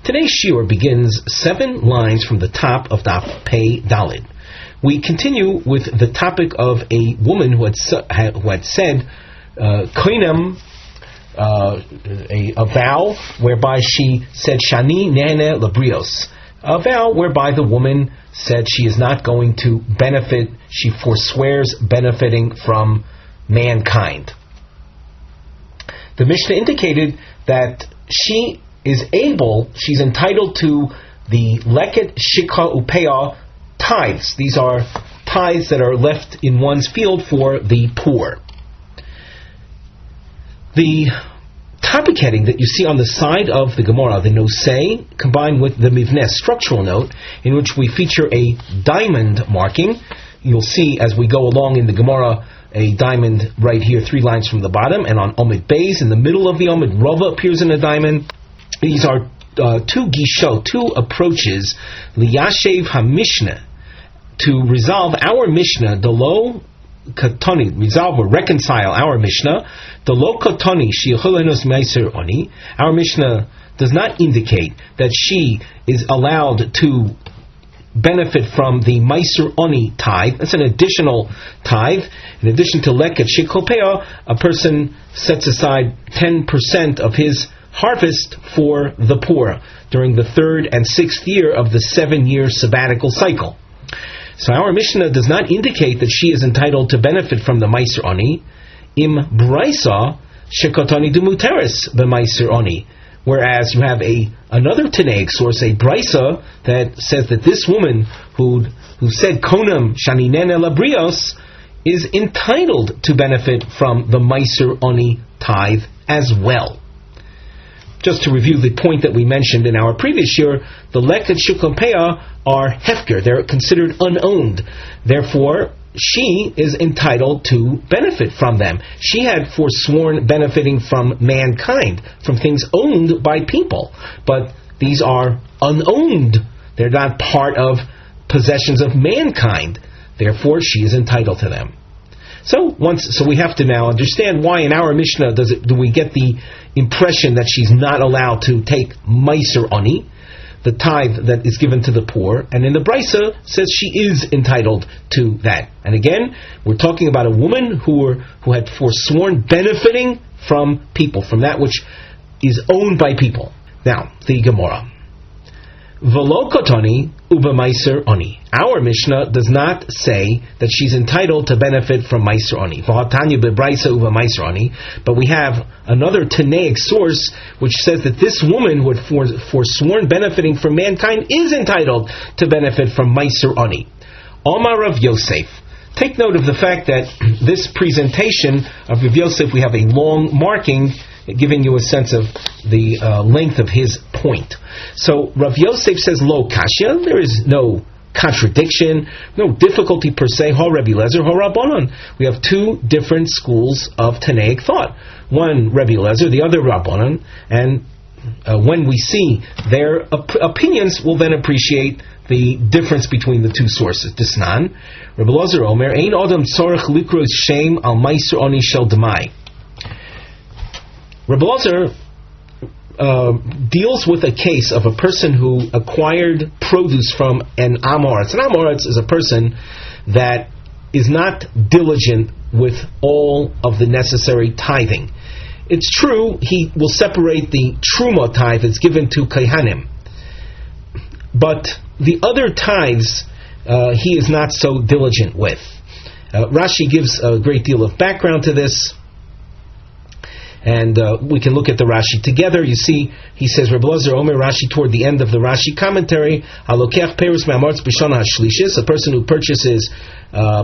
Today's shiur begins 7 lines from the top of Daf Pei Dalid. We continue with the topic of a woman who had said koinem, a vow whereby she said shani nene labrios, a vow whereby the woman said she is not going to benefit, she forswears benefiting from mankind. The Mishnah indicated that she's entitled to the leket shikha upeah tithes. These are tithes that are left in one's field for the poor. The topic heading that you see on the side of the Gemara, the nosei, combined with the mivneh structural note, in which we feature a diamond marking. You'll see as we go along in the Gemara a diamond right here, 3 lines from the bottom, and on Omid Beis, in the middle of the Omid, Rava appears in a diamond. These are 2 gishot, 2 approaches, liyashev ha-mishnah, to resolve our Mishnah, delo katoni, resolve or reconcile our Mishnah, delo katoni shiur meiser oni. Our Mishnah does not indicate that she is allowed to benefit from the meiser oni tithe. That's an additional tithe. In addition to leket shikopea, a person sets aside 10% of his harvest for the poor during the 3rd and 6th year of the 7-year sabbatical cycle. So our Mishnah does not indicate that she is entitled to benefit from the meiser oni. Im braisa shekotani dumuteris b'meiser oni. Whereas you have another Tanaic source, a brisa, that says that this woman who said konam shaninene labrios is entitled to benefit from the meiser oni tithe as well. Just to review the point that we mentioned in our previous year, the leket shikopea are hefker, they're considered unowned. Therefore, she is entitled to benefit from them. She had forsworn benefiting from mankind, from things owned by people. But these are unowned. They're not part of possessions of mankind. Therefore, she is entitled to them. So we have to now understand why in our Mishnah do we get the impression that she's not allowed to take meiser oni, the tithe that is given to the poor, and in the brisa says she is entitled to that. And again, we're talking about a woman who had forsworn benefiting from people, from that which is owned by people. Now, the Gemara. V'lo kotoni uba meiser oni. Our Mishnah does not say that she's entitled to benefit from meiser oni. V'hatanya bebraisa uba meiser oni. But we have another Tanaic source which says that this woman who had forsworn benefiting from mankind is entitled to benefit from meiser oni. HaRav Yosef. Take note of the fact that this presentation of Rav Yosef, we have a long marking giving you a sense of the length of his point. So Rav Yosef says lo kashya, there is no contradiction, no difficulty per se. HaRav Yehonasan Berger. We have 2 different schools of Tanaic thought. One Rav Yehonasan, the other Rabbanon, and when we see their opinions, we'll then appreciate the difference between the 2 sources. Disnan, Rabbi Ozer Omer, Ein Adam Tzorech Likros Shem Al Meiser Oni Shel Demai. Rabbi Ozer deals with a case of a person who acquired produce from an amoritz. An amoritz is a person that is not diligent with all of the necessary tithing. It's true, he will separate the truma tithe that's given to kohanim, but the other tithes he is not so diligent with. Rashi gives a great deal of background to this, and we can look at the Rashi together. You see, he says, Rabbi Ozer Omer Rashi, toward the end of the Rashi commentary, Halokech perus me'amoritz b'shana hashlishis, a person who purchases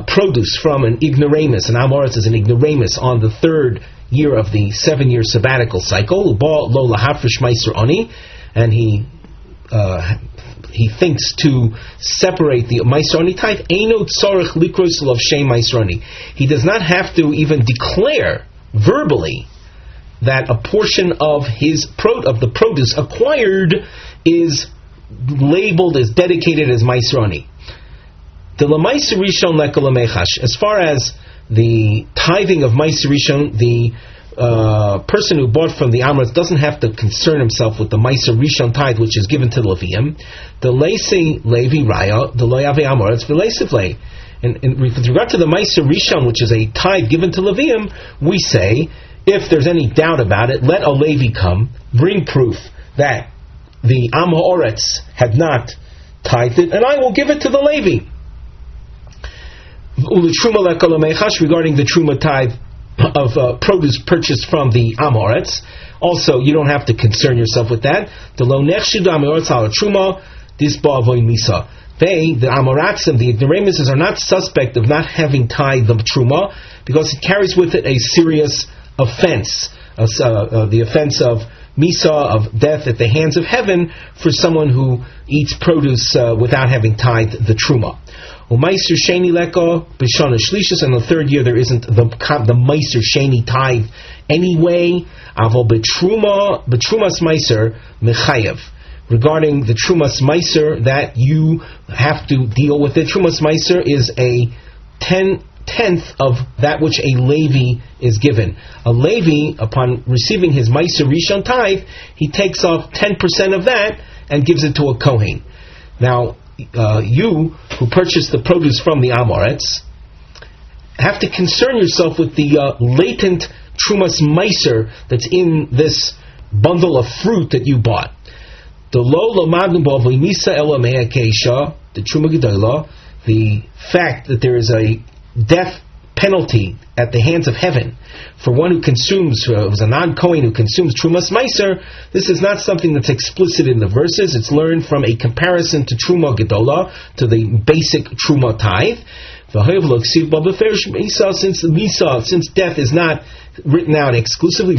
produce from an ignoramus, an amoritz is an ignoramus, on the 3rd year of the 7-year sabbatical cycle, lo lahafresh meiser oni, and he thinks to separate the meiser oni tithe, eino tzorech likros lov shem meiser oni. He does not have to even declare verbally that a portion of the produce acquired is labeled, is dedicated as meiser oni. As far as the tithing of meiser rishon, the person who bought from the Amoritz doesn't have to concern himself with the Meiser Rishon tithe, which is given to the Leviim. The Leisi Levi Raya, the Loyave Amoritz, the Leisivle. And with regard to the Meiser Rishon, which is a tithe given to Leviim, we say, if there's any doubt about it, let a Levi come, bring proof that the Am Ha'oretz had not tithed it, and I will give it to the Levi. Regarding the Truma tithe of produce purchased from the Am Ha'oretz, also you don't have to concern yourself with that. The Lo Nechshidu Am Ha'oretz Al Truma Disba Avoy Misa. They, the Amoratzim, the ignoramuses, are not suspect of not having tithed the Truma because it carries with it a serious offense, the offense of Misa, of death at the hands of heaven for someone who eats produce without having tithed the Truma. Umaiser Sheni Leko B'Shana Shlishis, and the third year there isn't the Meiser Sheni tithe anyway. Avo B'Trumas Meiser Mechayev. Regarding the Trumas Meiser, that you have to deal with it. Trumas Meiser is a tenth of that which a Levi is given. A Levi, upon receiving his Meiser Rishon tithe, he takes off 10% of that and gives it to a Kohen. Now, you who purchased the produce from the Amoretz have to concern yourself with the latent Trumas Meiser that's in this bundle of fruit that you bought. The fact that there is a death penalty at the hands of heaven for one who consumes, was a non-Kohen who consumes Trumas Meiser, this is not something that's explicit in the verses. It's learned from a comparison to Truma Gedola, to the basic Truma tithe. Since death is not written out exclusively,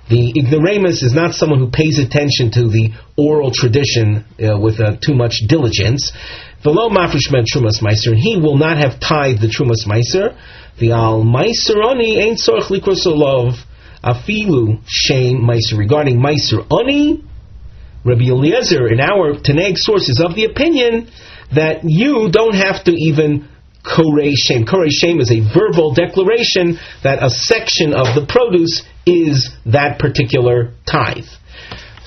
the ignoramus is not someone who pays attention to the oral tradition with too much diligence. V'lo mafresh ben Trumas Meiser, and he will not have tithed the Trumas Meiser. V'al Meiser Oni ain't sorch likros olov afilu shame Meiser. Regarding Meiser Oni, Rabbi Eliezer in our Taneg source is of the opinion that you don't have to even korei shame. Korei shame is a verbal declaration that a section of the produce is that particular tithe.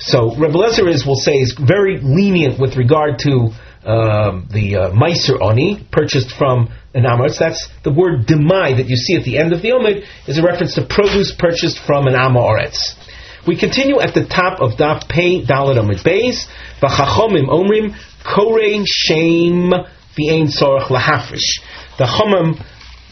So Rabbi Eliezer will say is very lenient with regard to the Meiser Oni purchased from an Amoritz. That's the word demai that you see at the end of the Omid is a reference to produce purchased from an Amoritz. We continue at the top of Daf Pei Dalet Amud Beis. V'chachomim omrim korei shame v'ein tzorach lahafrish. The Chomim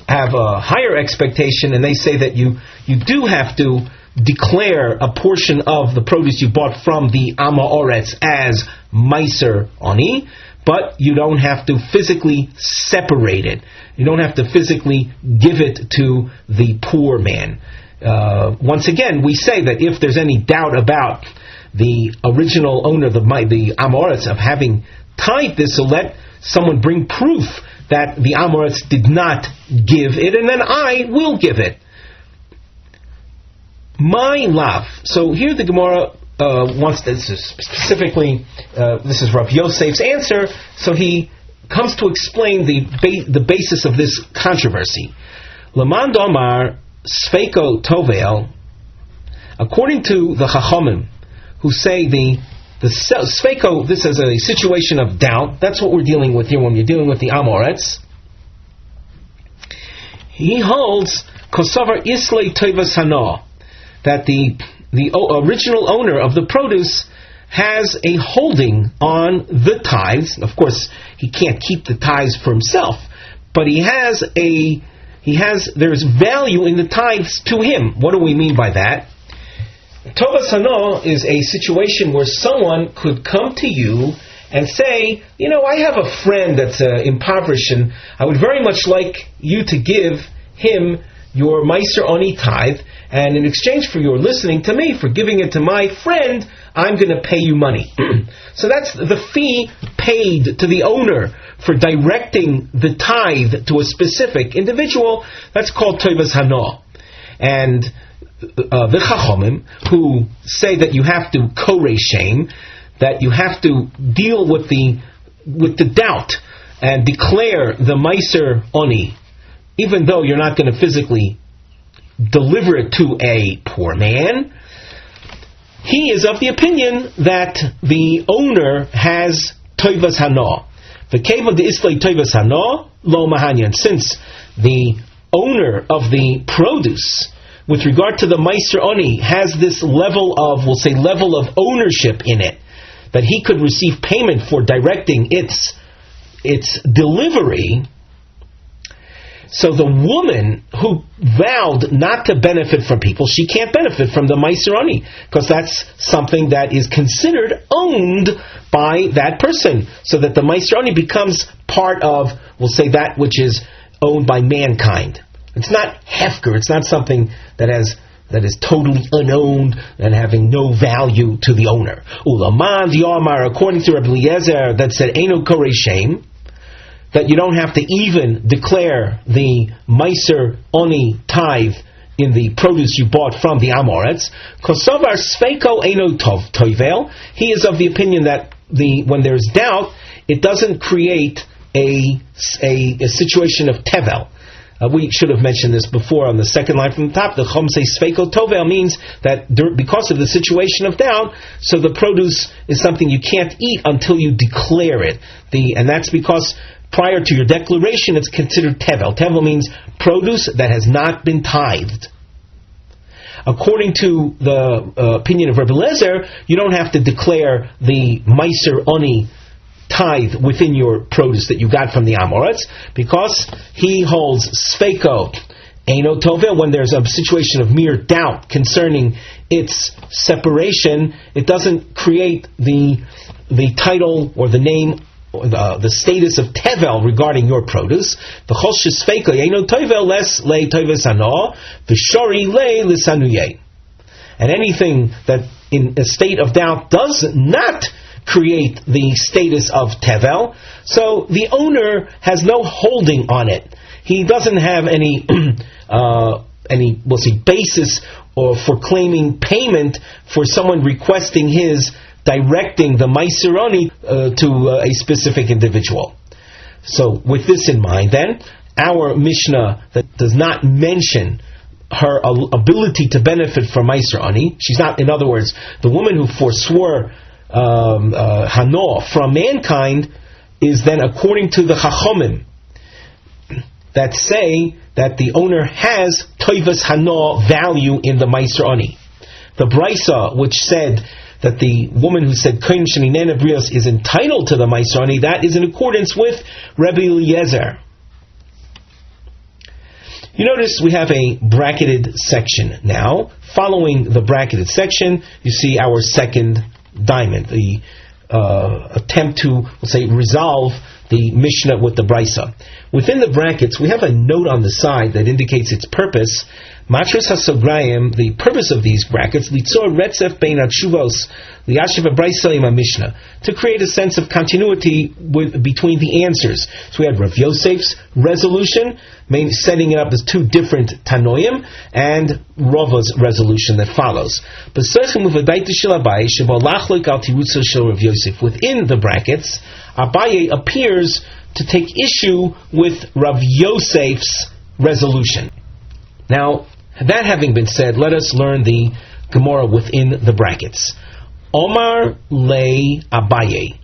have a higher expectation, and they say that you do have to declare a portion of the produce you bought from the Amoritz as Meiser Oni, but you don't have to physically separate it. You don't have to physically give it to the poor man. Once again, we say that if there's any doubt about the original owner, the Amoritz, of having tithed this, so let someone bring proof that the Amoritz did not give it, and then I will give it. My lav. So here the Gemara wants this specifically. This is Rav Yosef's answer. So he comes to explain the basis of this controversy. Laman Domar Sfeiko Tovel. According to the Chachamim, who say the Sfeiko, this is a situation of doubt. That's what we're dealing with here when you're dealing with the Amoritz. He holds Kosavar Islay Tovas Hana, that the original owner of the produce has a holding on the tithes. Of course, he can't keep the tithes for himself, but there's value in the tithes to him. What do we mean by that? Tovas Hana is a situation where someone could come to you and say, I have a friend that's impoverished, and I would very much like you to give him your Meiser Oni tithe, and in exchange for your listening to me, for giving it to my friend, I'm going to pay you money. So that's the fee paid to the owner for directing the tithe to a specific individual. That's called Tovas Hana. And the Chachomim, who say that you have to korei shame, that you have to deal with the doubt and declare the Meiser Oni, even though you're not going to physically deliver it to a poor man, he is of the opinion that the owner has toivas hana. V'keva de'islay toivas hana lo mahanyan. Since the owner of the produce, with regard to the Meiser Oni, has this level of ownership in it, that he could receive payment for directing its delivery. So the woman who vowed not to benefit from people, she can't benefit from the Meiser Oni, because that's something that is considered owned by that person. So that the Meiser Oni becomes part of, we'll say, that which is owned by mankind. It's not hefker, it's not something that is totally unowned and having no value to the owner. Ulaman di'amar, according to Rabbi Eliezer, that said, Eino korei shem, that you don't have to even declare the Meiser Oni tithe in the produce you bought from the Amoretz. Kosovar Sveiko Eino Toivel. He is of the opinion that when there's doubt, it doesn't create a situation of tevel. We should have mentioned this before on the second line from the top. The Chum says Sveiko Tovel means that because of the situation of doubt, so the produce is something you can't eat until you declare it. And that's because prior to your declaration, it's considered tevel. Tevel means produce that has not been tithed. According to the opinion of Rebbe Lezer, you don't have to declare the Meiser Oni tithe within your produce that you got from the Amoretz, because he holds Sveiko Eino Tovel. When there's a situation of mere doubt concerning its separation, it doesn't create the title or the name, the status of tevel regarding your produce. And anything that in a state of doubt does not create the status of tevel, so the owner has no holding on it. He doesn't have any basis for claiming payment for someone requesting his directing the Meiser Oni to a specific individual. So with this in mind, then, our Mishnah that does not mention her ability to benefit from Meiser Oni, she's not, in other words, the woman who forswore Hano from mankind, is then according to the Chachomim that say that the owner has Toivas Hano value in the Meiser Oni. The Brisa, which said that the woman who said Kohen Sheninena Brios is entitled to the Meiser Oni, that is in accordance with Rabbi Eliezer. You notice we have a bracketed section now. Following the bracketed section, you see our second diamond, the attempt to, let's say, resolve the Mishnah with the Brisa. Within the brackets, we have a note on the side that indicates its purpose. Matris HaSograyim, the purpose of these brackets, litzor retzef bein atshuvos liyashiv Brisa im Mishnah, to create a sense of continuity between the answers. So we had Rav Yosef's resolution, setting it up as two different Tanoim, and Rava's resolution that follows. Within the brackets, Abaye appears to take issue with Rav Yosef's resolution. Now, that having been said, let us learn the Gemara within the brackets. Omar le Abaye.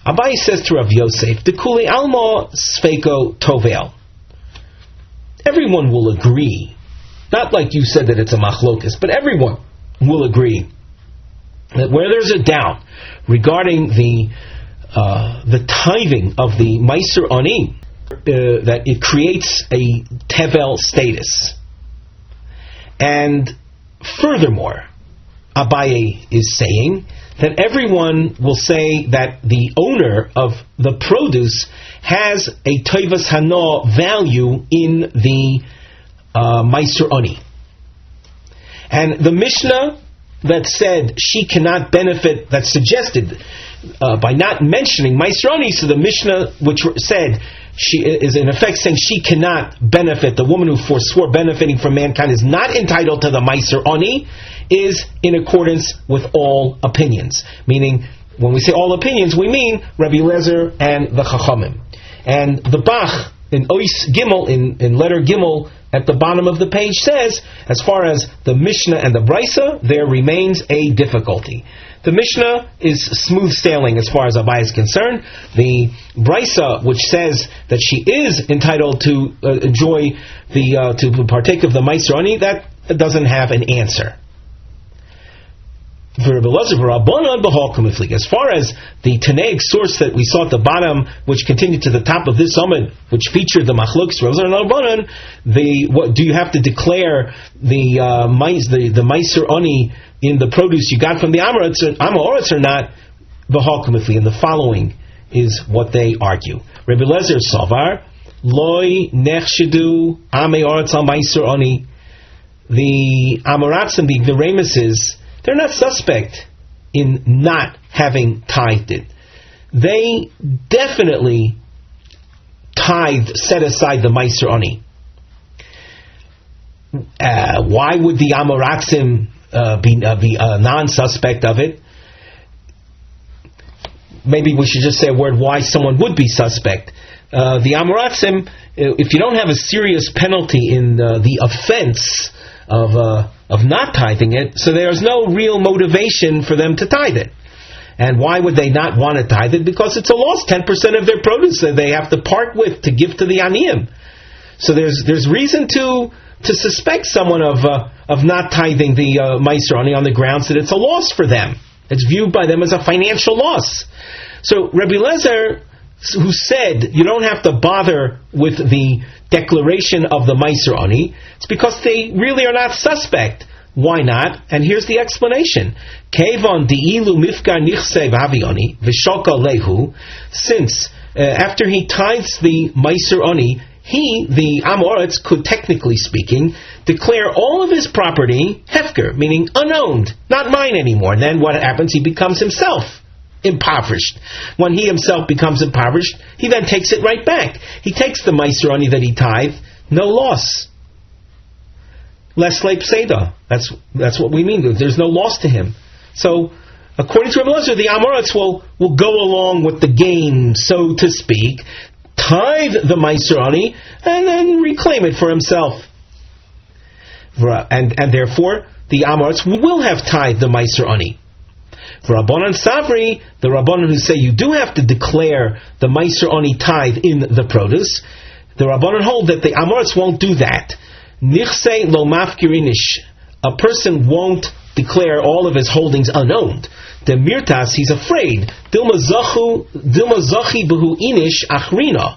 Abaye says to Rav Yosef, Dekuli alma sfeiko tovel. Everyone will agree, not like you said that it's a machlokas, but everyone will agree that where there's a doubt regarding the tithing of the Meiser Oni, that it creates a tevel status. And furthermore, Abaye is saying that everyone will say that the owner of the produce has a toivas hana value in the Meiser Oni. And the Mishnah that said she cannot benefit, that suggested by not mentioning Meiser Oni, so the Mishnah which said she is in effect saying she cannot benefit, the woman who forswore benefiting from mankind is not entitled to the Meiser Oni, is in accordance with all opinions. Meaning, when we say all opinions, we mean Rabbi Eliezer and the Chachamim. And the Bach, in Ois Gimel, in letter Gimel, at the bottom of the page says, as far as the Mishnah and the Brisa, there remains a difficulty. The Mishnah is smooth sailing as far as Abai is concerned. The Brisa, which says that she is entitled to enjoy to partake of the Meiser Ani, that doesn't have an answer. As far as the Tanaic source that we saw at the bottom, which continued to the top of this Amud, which featured the Machlokes Ozer and Rabbanan, what do you have to declare the Meiser Ani in the produce you got from the Amoritz or not? And the following is what they argue. Rebbe Lezer Savar Loi Nechshedu Ame Oretz al Meiser Ani. The Amoratzim, the Ignoramuses, they're not suspect in not having tithed it. They definitely tithed, set aside the Meiser Ani. Why would the Amoratzim be a non-suspect of it? Maybe we should just say a word why someone would be suspect. The Amoratzim, if you don't have a serious penalty in the offense of not tithing it, so there's no real motivation for them to tithe it. And why would they not want to tithe it? Because it's a loss, 10% of their produce that they have to part with to give to the aniyim. So there's reason to suspect someone of not tithing the Meiser Ani on the grounds that it's a loss for them. It's viewed by them as a financial loss. So Rabbi Lezer, who said you don't have to bother with the declaration of the Meiser Ani, it's because they really are not suspect. Why not? And here's the explanation. Kevon di'ilu mifkar nichse v'avioni v'shoka lehu. Since after he tithes the Meiser Ani, he, the Amoritz, could technically speaking declare all of his property hefker, meaning unowned, not mine anymore. And then what happens? He becomes himself impoverished. When he himself becomes impoverished, he then takes it right back. He takes the Meiser Ani that he tithed, no loss. Less leip seda. That's what we mean. There's no loss to him. So, according to Rabbi Ozer, the Amoritz will go along with the game, so to speak, tithe the Meiser Ani, and then reclaim it for himself. And therefore, the Amoritz will have tithed the Meiser Ani. For Rabbanan Savri, the Rabbanan who say you do have to declare the Meiser Ani tithe in the produce, the Rabbanan hold that the Amoritz won't do that. Nichse lo mafkirinish. A person won't declare all of his holdings unowned. The mirtas, he's afraid. Dilma zachi behu inish achrina.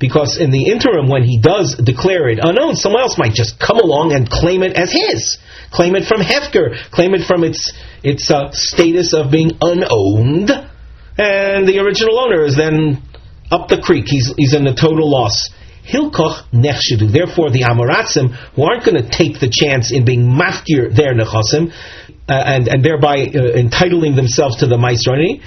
Because in the interim, when he does declare it unowned, someone else might just come along and claim it as his. Claim it from hefker. Claim it from its status of being unowned. And the original owner is then up the creek. He's in a total loss. Hilkoch nechshedu. Therefore, the Amoratzim, who aren't going to take the chance in being mafkir their nechasim, and thereby entitling themselves to the Meiser Ani,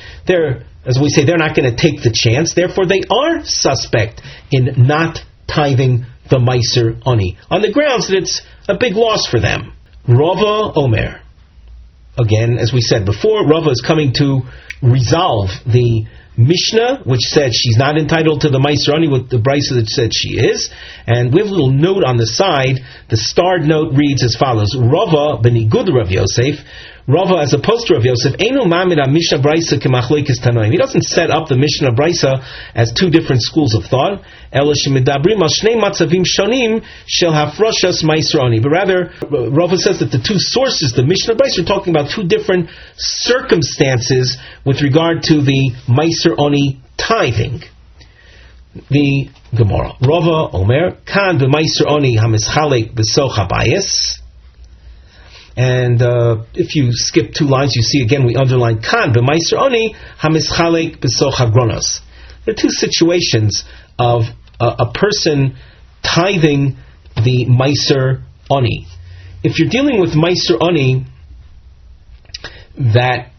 as we say, they're not going to take the chance. Therefore, they are suspect in not tithing the Meiser Ani, on the grounds that it's a big loss for them. Rava Omer. Again, as we said before, Rava is coming to resolve the Mishnah, which said she's not entitled to the Meiser Ani, with the Brisa that said she is. And we have a little note on the side. The starred note reads as follows: Rava benigud Rav Yosef. Rava, as opposed to Rav Yosef, Eino mamid Mishnah Brisa k'machloikis tanoim. He doesn't set up the Mishnah Brisa as two different schools of thought. Ela shemidabrim al shnei matzavim shonim shel hafroshas Meiser Ani. But rather, Rava says that the two sources, the Mishnah Brisa, are talking about two different circumstances with regard to the Meiser Ani tithing. The Gemara. Rava Omer kan b'Meiser Ani hamischalek b'soch habayis. And if you skip two lines, you see again we underline kan b'Meiser Ani hamischalek b'soch hagronos. There are two situations of a person tithing the Meiser Ani. If you're dealing with Meiser Ani that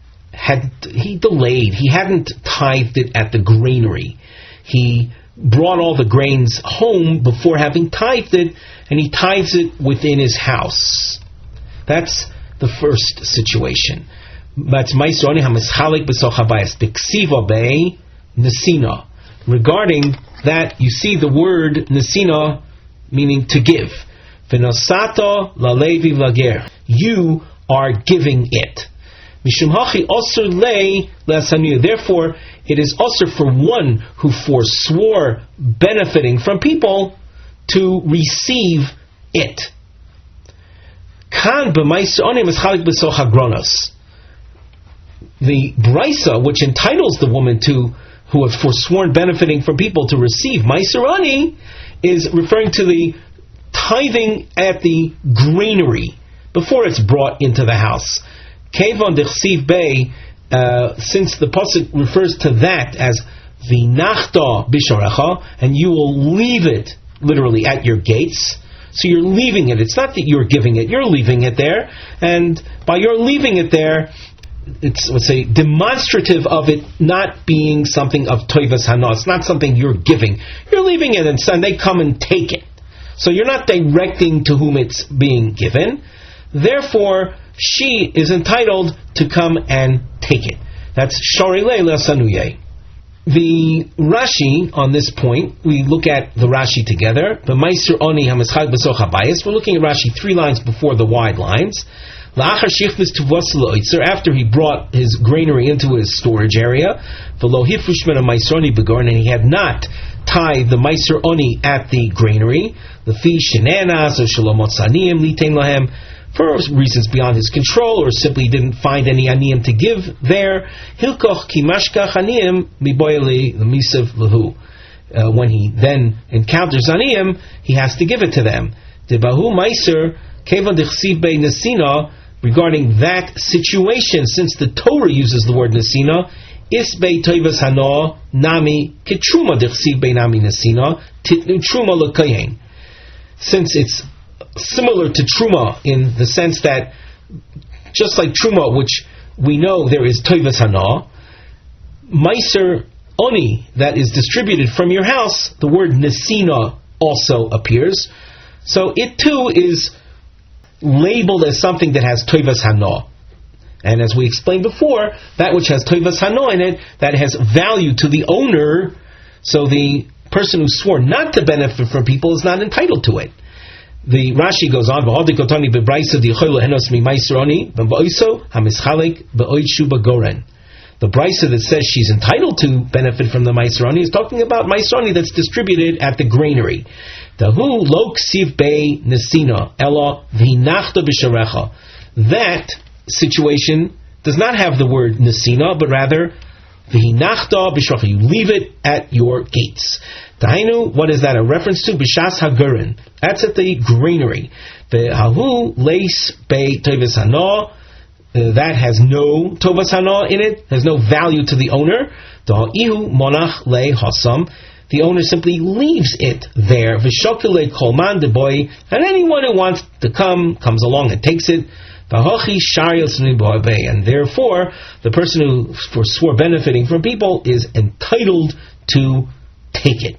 he delayed, he hadn't tithed it at the granary. He brought all the grains home before having tithed it, and he tithes it within his house. That's the first situation. That's Meiser Ani hamischalek b'soch habayis b'ksiva bei nesina. Regarding that, you see the word nesina meaning to give. v'nosato lalevi v'lager. You are giving it. Mishum hachi osur lei le'asanuya. Therefore, it is osur for one who forswore benefiting from people to receive it. Kan b'maiser onim is chalik b'soch hagronos. The brisa, which entitles the woman who have forsworn benefiting from people to receive maiser ani, is referring to the tithing at the granary before it's brought into the house. Kevon dechsiv bei, since the pasuk refers to that as v'nachta bisharecha, and you will leave it literally at your gates. So you're leaving it. It's not that you're giving it. You're leaving it there, and by your leaving it there, it's, let's say, demonstrative of it not being something of toivas hana. It's not something you're giving. You're leaving it, and they come and take it. So you're not directing to whom it's being given. Therefore, she is entitled to come and take it. That's shari leila sanuye. The Rashi on this point, we look at the Rashi together. We're looking at Rashi 3 lines before the wide lines. After he brought his granary into his storage area, and he had not tied the meiser oni at the granary, for reasons beyond his control, or simply didn't find any aniyim to give there. When he then encounters aniyim, he has to give it to them. Regarding that situation, since the Torah uses the word nesina, isbei toivas hana nami ketruma dechsiv bei nami nesina titnu truma l'kayin. Since it's similar to truma in the sense that, just like truma, which we know there is toivas hana, meiser oni that is distributed from your house, the word nesina also appears. So it too is labeled as something that has toivas hana. And as we explained before, that which has toivas hana in it, that has value to the owner, so the person who swore not to benefit from people is not entitled to it. The Rashi goes on, the brisa that says she's entitled to benefit from the meiseroni is talking about meiseroni that's distributed at the granary. That situation does not have the word nesina, but rather v'hinachta b'shracha. You leave it at your gates. Tahainu, what is that a reference to? B'shas hagurin. That's at the granary. V'hahu leis bei tovas hana. That has no tovas hana in it, has no value to the owner. Da'ihu monach le hasam. The owner simply leaves it there. V'shokele kolman deboy. And anyone who wants to comes along and takes it. And therefore, the person who forswore benefiting from people is entitled to take it.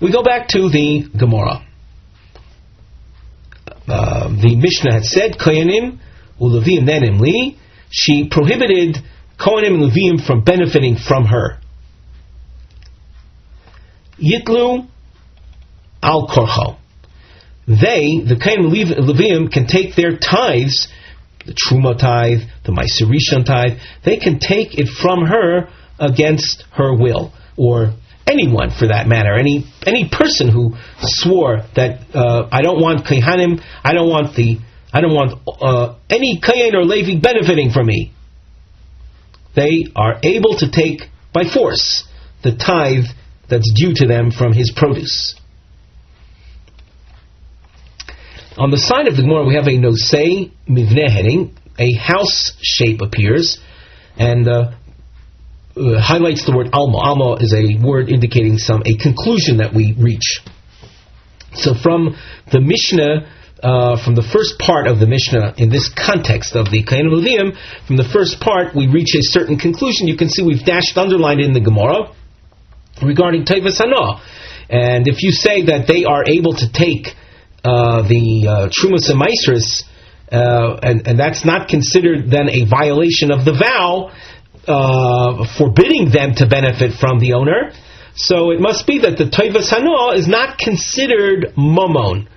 We go back to the Gemara. The Mishnah had said, Koyanim u'levim nenim li. She prohibited Koyanim and Levim from benefiting from her. Yitlu al korcho. They, the Koyanim and Levim, can take their tithes, the Truma tithe, the Meiser Rishon tithe, they can take it from her against her will, or anyone for that matter, any person who swore that I don't want Kohanim, I don't want any Kohen or Levi benefiting from me. They are able to take by force the tithe that's due to them from his produce. On the side of the Gemara, we have a nosei mivneh heading. A house shape appears, and highlights the word alma. Alma is a word indicating a conclusion that we reach. So from the Mishnah, from the first part of the Mishnah, in this context of the Kohen Levim, from the first part we reach a certain conclusion. You can see we've underlined it in the Gemara regarding Tovas Hana. And if you say that they are able to take the Trumas and Maisris, and that's not considered then a violation of the vow, forbidding them to benefit from the owner, So it must be that the toivas hanoah is not considered mamon.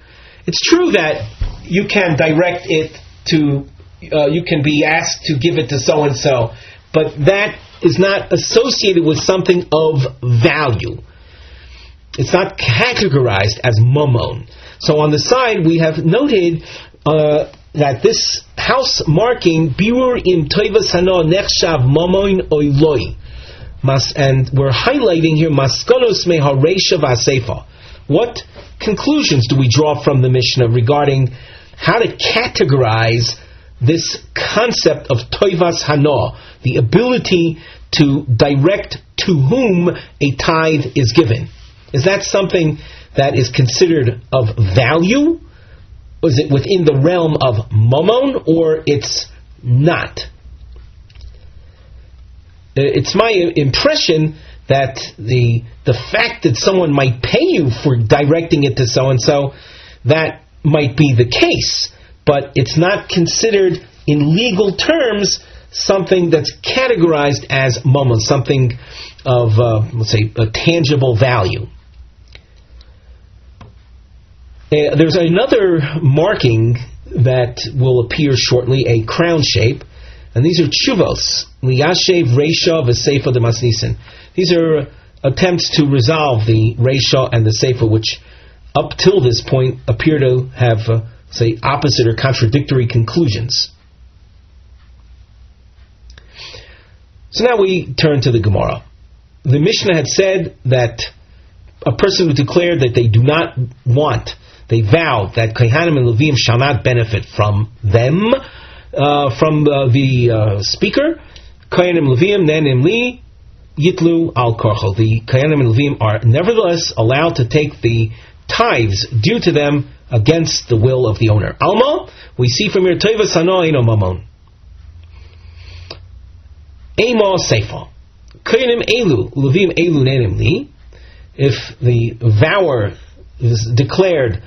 It's true that you can direct it to, you can be asked to give it to so-and-so, but that is not associated with something of value. It's not categorized as mamon. So on the side we have noted that this house marking, birur im toivas hanoah nechshav mamon oiloi. And we're highlighting here maskonos me hareisha v'aseifa. What conclusions do we draw from the Mishnah regarding how to categorize this concept of toivas hanoah, the ability to direct to whom a tithe is given? Is that something that is considered of value? Is it within the realm of mamon, or it's not? It's my impression that the fact that someone might pay you for directing it to so-and-so, that might be the case, but it's not considered in legal terms something that's categorized as mamon, something of, let's say, a tangible value. There's another marking that will appear shortly, a crown shape, and these are tshuvos, liyashev reisha v'seifa demasnisen. These are attempts to resolve the reisha and the seifa, which up till this point appear to have, say, opposite or contradictory conclusions. So now we turn to the Gemara. The Mishnah had said that a person who declared that they do not want, they vowed that Kohanim and Levim shall not benefit from them, from the speaker. Kohanim Levim nenim li yitlu al korcho. The Kohanim and Levim are nevertheless allowed to take the tithes due to them against the will of the owner. Alma, we see from here toivas hanoah eino mamon. Ema seifa. Kohanim elu Levim elu nenim li. If the vower is declared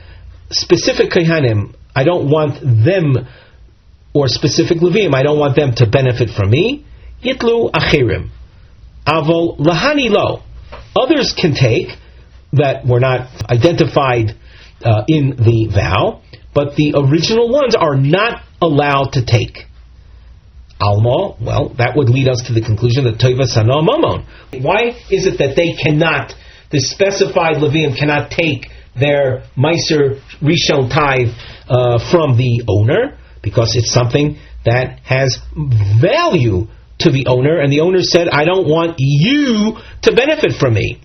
specific Kohanim, I don't want them, or specific Levim, I don't want them to benefit from me. Yitlu achirim. Avol lahani lo. Others can take that were not identified in the vow, but the original ones are not allowed to take. Alma, well, that would lead us to the conclusion that toivas hanoah mamon. Why is it that they cannot, the specified Levim cannot take their Meiser Rishon tithe from the owner? Because it's something that has value to the owner, and the owner said, I don't want you to benefit from me.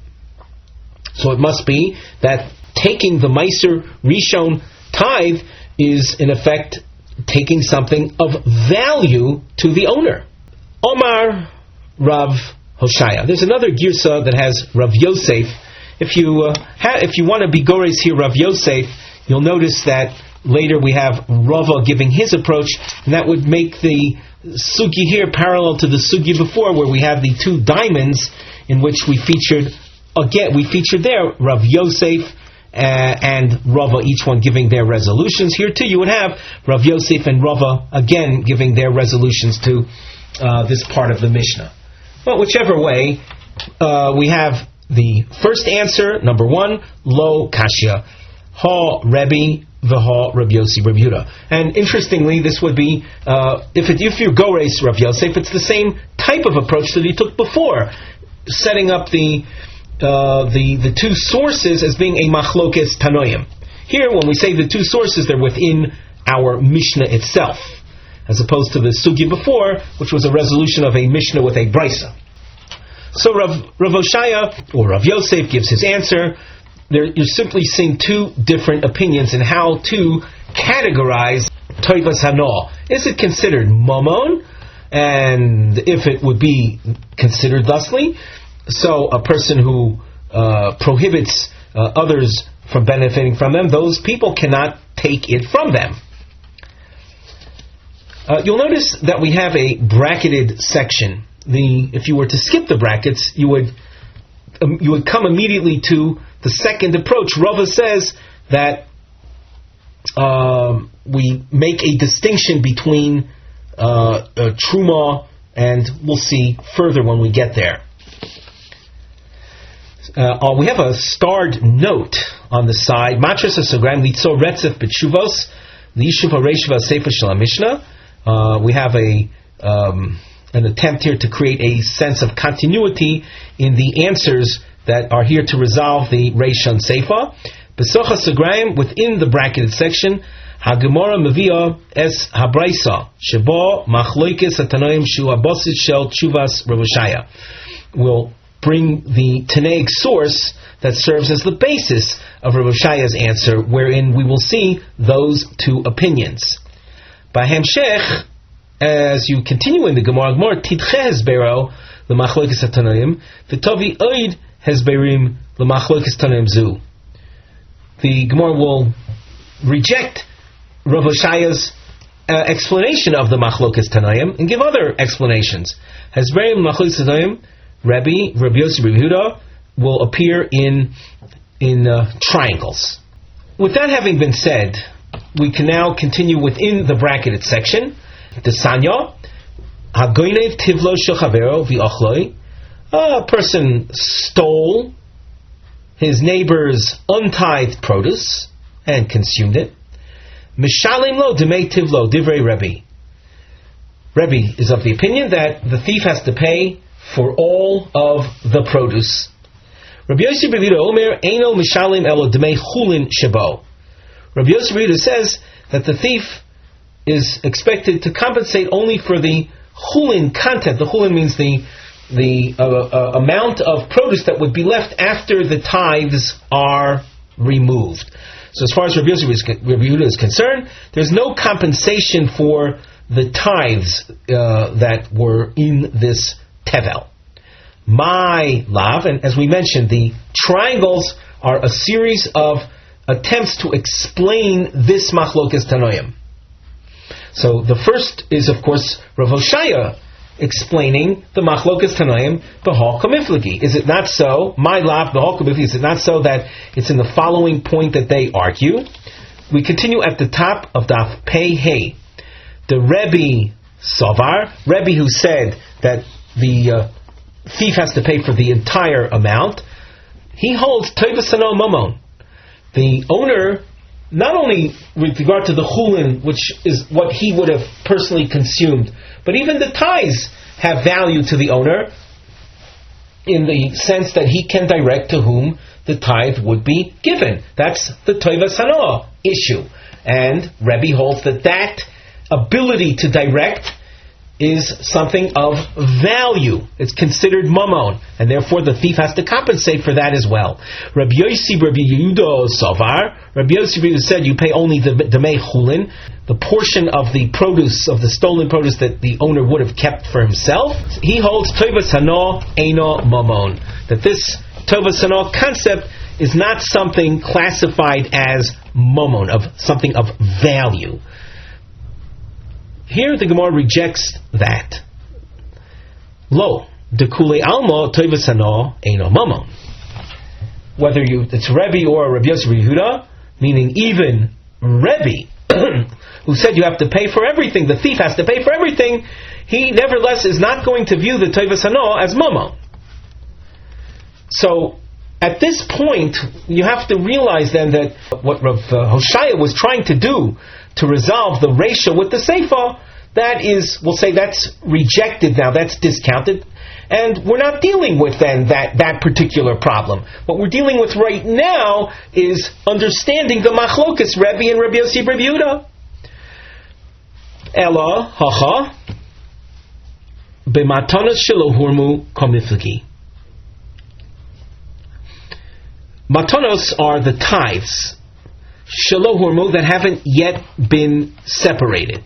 So it must be that taking the Meiser Rishon tithe is in effect taking something of value to the owner. Omar Rav Hoshaya. There's another girsa that has Rav Yosef. If you want to be gores here, Rav Yosef, you'll notice that later we have Rava giving his approach, and that would make the sugya here parallel to the sugya before, where we have the two diamonds in which we featured there Rav Yosef and Rava, each one giving their resolutions. Here too you would have Rav Yosef and Rava again giving their resolutions to this part of the Mishnah. But whichever way, we have the first answer, number one, lo kashya, ha Rebbe v'ha Rav Yossi Rav Yehuda. And interestingly, this would be if you go race Rav Yosef, it's the same type of approach that he took before, setting up the two sources as being a machlokes tanoim. Here, when we say the two sources, they're within our Mishnah itself, as opposed to the sugya before, which was a resolution of a Mishnah with a brisa. So Rav Hoshaya, or Rav Yosef, gives his answer. You're simply seeing two different opinions in how to categorize toivas hanoah. Is it considered mamon? And if it would be considered thusly, so a person who prohibits others from benefiting from them, those people cannot take it from them. You'll notice that we have a bracketed section. If you were to skip the brackets, you would come immediately to the second approach. Rava says that we make a distinction between truma, and we'll see further when we get there. We have a starred note on the side. Matras Hasograim Litzor Retzef B'Tshuvos Liyishuv HaReisha V'Sefer Shel Mishnah. We have an attempt here to create a sense of continuity in the answers that are here to resolve the Reish and Seifa. Besocha Sagraim, within the bracketed section, HaGemara Mevia Es HaBraisa Shebo Machloikes Atanoim Shu Abosit Shel Tshuvas Rav Oshaya. We'll bring the Tanaic source that serves as the basis of Rav Oshaya's answer, wherein we will see those two opinions. By Hamshech, as you continue in the Gemara, Tidche Hezbero L'Machloikes Atanoim V'Tovi Oid Hezberim L'Machloikes Atanoim Zu. The Gemara will reject Rav Oshaya's explanation of the Machlokas Tanaim and give other explanations. Hezberim Machlokas Tanaim, Rabbi Yossi Rabbi Yehuda will appear in triangles. With that having been said, we can now continue within the bracketed section. The Sanya, Hagoinev Tivlo Shochavero V'Ochloi. A person stole his neighbor's untithed produce and consumed it. Mishalim lo demei tivlo divrei Rebbe. Rebbe is of the opinion that the thief has to pay for all of the produce. Rabbi Yossi Rabbi Yehuda Omer Eino Mishalim elo demei chulin shebo. Rabbi Yossi Rabbi Yehuda says that the thief is expected to compensate only for the chulin content. The chulin means the amount of produce that would be left after the tithes are removed. So as far as Rabbi Yehuda is concerned, there's no compensation for the tithes that were in this tevel. My lav, and as we mentioned, the triangles are a series of attempts to explain this machlokas tanoim. So the first is, of course, Rav Oshaya explaining the machlokas tanoim b'hal kamiflagi. Is it not so? My lav b'hal kamiflagi. Is it not so that it's in the following point that they argue? We continue at the top of Daf Pei Hey. The Rebbe Savar, Rebbe who said that the thief has to pay for the entire amount, he holds Toivas Hano Mamon. The owner, not only with regard to the chulin, which is what he would have personally consumed, but even the tithes have value to the owner in the sense that he can direct to whom the tithe would be given. That's the Toivas Hano issue. And Rebbe holds that ability to direct is something of value. It's considered mamon, and therefore the thief has to compensate for that as well. Rabbi Yossi Rabbi Yehuda Savar, Rabbi Yossi said you pay only the demei chulin, the portion of the produce, of the stolen produce that the owner would have kept for himself. He holds Tovas Hano Eino Mamon, that this Tovas Hano concept is not something classified as mamon, of something of value. Here the Gemara rejects that. Lo, dekule alma toivas hano eino mamon. Whether it's Rebbe or Rabbi Yossi Yehuda, meaning even Rebbe, who said you have to pay for everything, the thief has to pay for everything, he nevertheless is not going to view the toivas hano as mamon. So, at this point, you have to realize then that what Rav Hoshaya was trying to do to resolve the ratio with the Seifa, that is, we'll say that's rejected now, that's discounted, and we're not dealing with then that particular problem. What we're dealing with right now is understanding the machlokas Rebbe and Rabbi Yossi Rabbi Yehuda. Ela hacha b'matanas shelo hurmu komiflagi. Matanos are the tithes shelo hurmu that haven't yet been separated.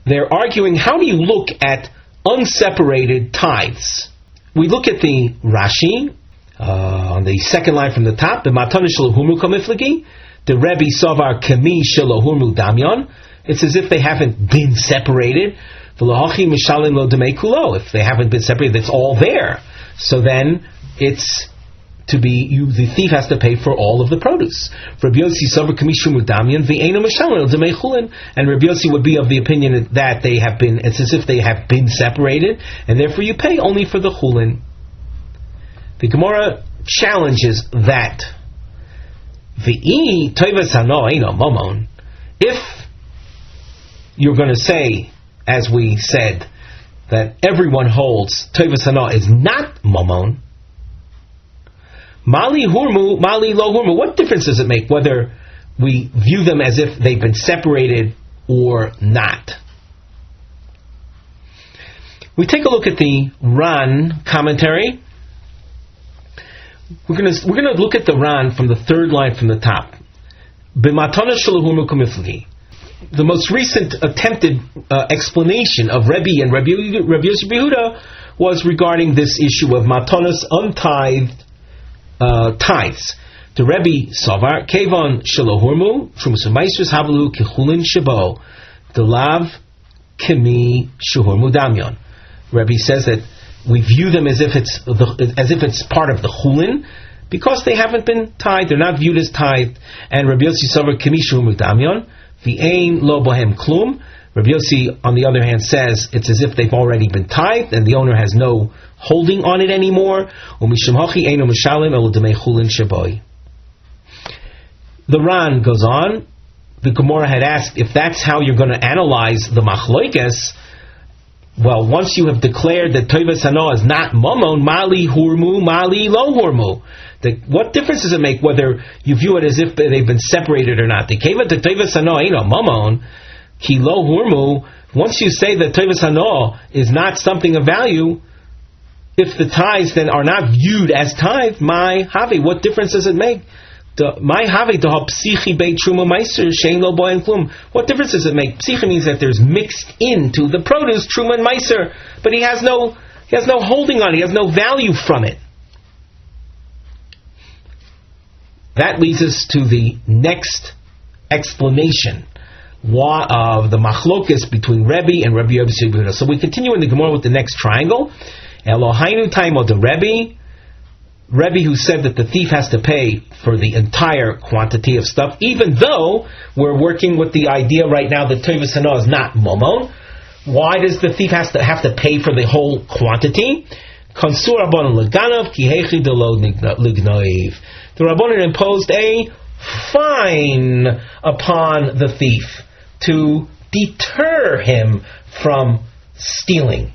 They're arguing, how do you look at unseparated tithes? We look at the Rashi on the second line from the top, the Matanos shelo hurmu komiflagi, the Rebbe Savar kemi shelo hurmu damyon. It's as if they haven't been separated. If they haven't been separated, it's all there. So then it's to be the thief has to pay for all of the produce. Rabbi Yossi and Rabbi Yossi would be of the opinion that they have been. It's as if they have been separated, and therefore you pay only for the chulin. The Gemara challenges that. V'i toivas hano eino momon. If you're going to say, as we said, that everyone holds toivas hano is not momon, mali hurmu, mali lo hurmu, what difference does it make whether we view them as if they've been separated or not? We take a look at the Ran commentary. We're going to look at the Ran from the third line from the top. The most recent attempted explanation of Rebbe and Rabbi Yehuda was regarding this issue of matanos untithed tithes. The Rebbe Savar Kevon Shalohurmu Trumusumaisus Havlu Kechulin Shabo Delav Kimi Shuhurmu Damyon. Rebbe says that we view them as if it's part of the chulin because they haven't been tithed; they're not viewed as tithed. And Rabbi Yossi Sover Kimi Shuhurmu Damyon V'ein Lo Bohem Klum. Rabbi Yossi, on the other hand, says it's as if they've already been tithed and the owner has no holding on it anymore. The Ran goes on. The Gemara had asked if that's how you're going to analyze the machloikes. Well, once you have declared that toivas hano is not momon, mali hurmu, mali lo hurmu, what difference does it make whether you view it as if they've been separated or not? The keva to toivas hano ain't no momon, ki lo hurmu. Once you say that toivas hano is not something of value, if the tithes then are not viewed as tithe, my havi, what difference does it make? My havi to psichi beit truma meiser shein lo boen klum. What difference does it make? Psichi means that there's mixed into the produce truma and meiser, but he has no holding on it. He has no value from it. That leads us to the next explanation of the machlokas between Rebbe and Rabbi Yehuda. So we continue in the Gemara with the next triangle. Elohainu taimo de Rebbe who said that the thief has to pay for the entire quantity of stuff, even though we're working with the idea right now that toivas hano is not momon. Why does the thief have to pay for the whole quantity? Konsur Rabbanan leganav ki hechi delo lignoiv. The Rabbanan imposed a fine upon the thief to deter him from stealing.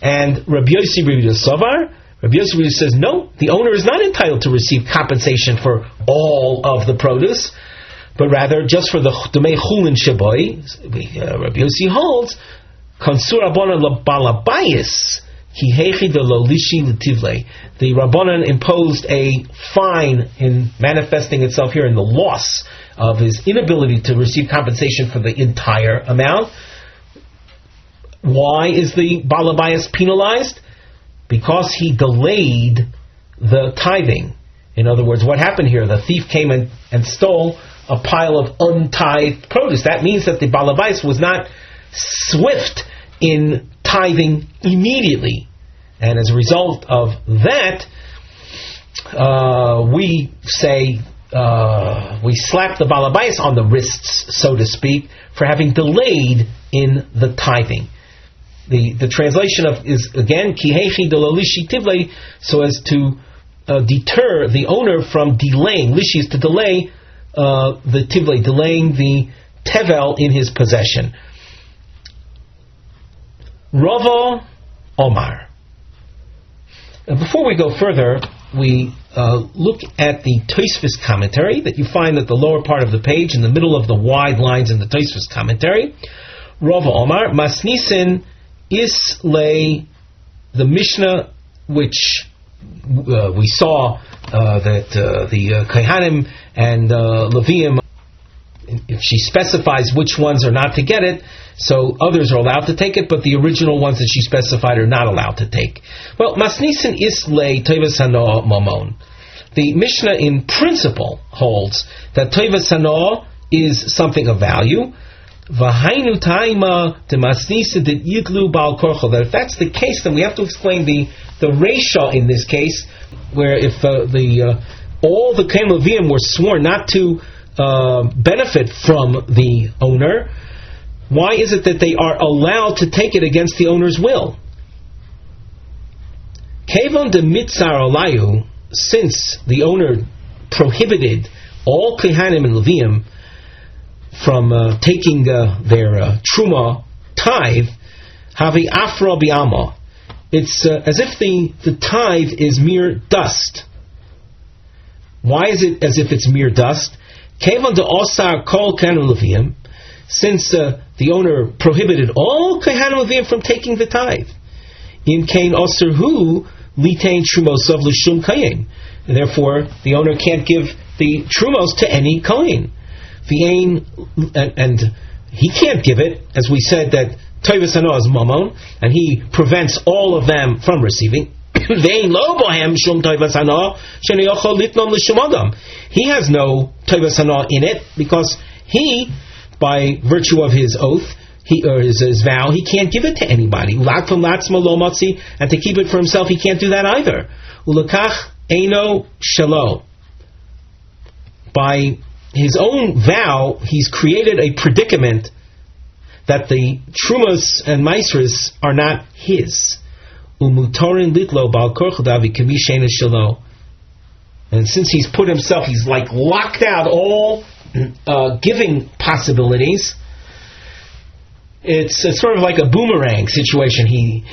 And Rabbi Yossi Savar, Rabbi Yossi says, no, the owner is not entitled to receive compensation for all of the produce, but rather just for the Dumei Chulin Shaboy. Rabbi Yossi holds, Konsur Rabbanan Balabayis, Ki Hechi de Lo Lishi L'Tivle. The Rabbanan imposed a fine in manifesting itself here in the loss of his inability to receive compensation for the entire amount. Why is the Balabayis penalized? Because he delayed the tithing. In other words, what happened here? The thief came and stole a pile of untithed produce. That means that the Balabais was not swift in tithing immediately. And as a result of that, we say, we slap the Balabais on the wrists, so to speak, for having delayed in the tithing. The translation is again kihechi de lo lishi tivle, so as to deter the owner from delaying. Lishi is to delay the tivle, delaying the tevel in his possession. Rava Omar. Before we go further, we look at the Tosfos commentary that you find at the lower part of the page, in the middle of the wide lines in the Tosfos commentary. Rava Omar Masnisin Islay, the Mishnah, which we saw that the Kohanim and Leviim, if she specifies which ones are not to get it, so others are allowed to take it, but the original ones that she specified are not allowed to take. Well, Masnisin Islay Toivas Hano Momon. The Mishnah in principle holds that Toivas Hano is something of value. That if that's the case, then we have to explain the ratio in this case, where if all the Kohen Leviim were sworn not to benefit from the owner, why is it that they are allowed to take it against the owner's will? Kevon de mitzar olayu, since the owner prohibited all Kohanim and Leviim from taking their truma tithe, havi afra bi'alma. It's as if the tithe is mere dust. Why is it as if it's mere dust? Kevon de osar kol Kohanim Leviim, since the owner prohibited all Kohanim Leviim from taking the tithe. In kain osar hu litain trumosov l'shum kayin. And therefore, the owner can't give the trumos to any kohen. And he can't give it, as we said that Toivus Hano is mamon, and he prevents all of them from receiving. He has no Toivus Hano in it, because he, by virtue of his oath, his vow, he can't give it to anybody. And to keep it for himself, he can't do that either. Ulakach eino shelo. By his own vow, he's created a predicament that the trumas and maisras are not his. Umutorin litlo bal korchadavi kamishena shelo. And since he's put himself, he's like locked out all giving possibilities. It's sort of like a boomerang situation. He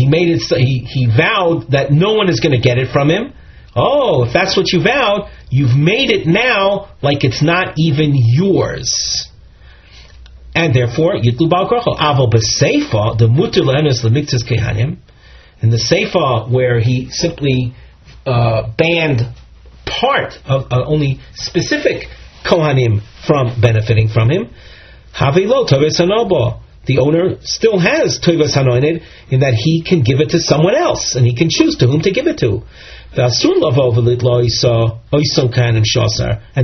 made it. He vowed that no one is going to get it from him. Oh, if that's what you vowed, you've made it now like it's not even yours. And therefore, Yitlu Bal Korcho. Aval b'seifa, the muter le'enes l'miktzas kehanim, in the seifa where he simply banned part of only specific kohanim from benefiting from him, Havilo Toves Hanobo. The owner still has Toves Hano in it, in that he can give it to someone else, and he can choose to whom to give it to. And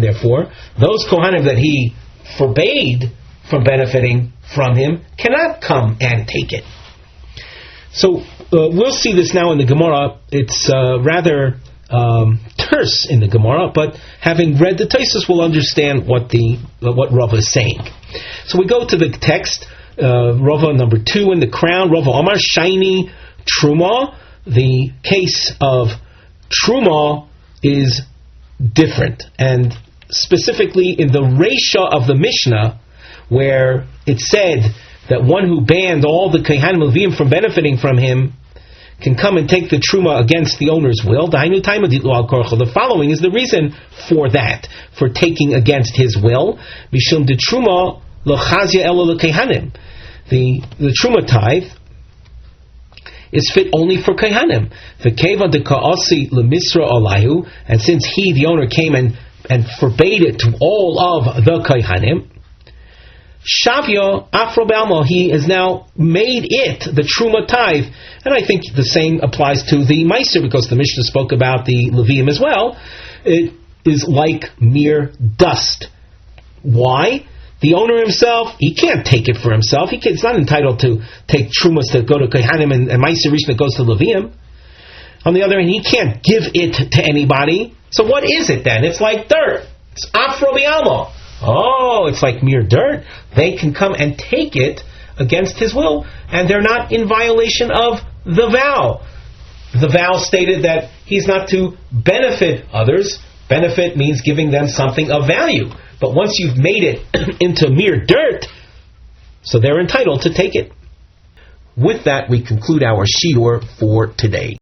therefore, those kohanim that he forbade from benefiting from him cannot come and take it. So we'll see this now in the Gemara. It's rather terse in the Gemara, but having read the Tosfos, we'll understand what Rava is saying. So we go to the text, Rava number 2 in the crown. Rava Omar Shiny Truma. The case of Truma is different, and specifically in the Reisha of the Mishnah, where it said that one who banned all the Kohanim Leviim from benefiting from him can come and take the Truma against the owner's will. The following is the reason for that, for taking against his will. Mishum de Truma l'chazia elo l'Kohanim. The Truma tithe is fit only for Kohanim. V'keva de ka'asi l'misra alayhu, and since he, the owner, came and forbade it to all of the Kohanim, Shavio Afro Balmo, he has now made it the Truma tithe. And I think the same applies to the Meiser, because the Mishnah spoke about the Levium as well. It is like mere dust. Why? The owner himself, he can't take it for himself. He's not entitled to take Trumas to go to Kohanim and Meiser Rishon that goes to Levium. On the other hand, he can't give it to anybody. So what is it then? It's like dirt. It's Afro Bialmo. Oh, it's like mere dirt. They can come and take it against his will, and they're not in violation of the vow. The vow stated that he's not to benefit others. Benefit means giving them something of value. But once you've made it into mere dirt, so they're entitled to take it. With that, we conclude our shiur for today.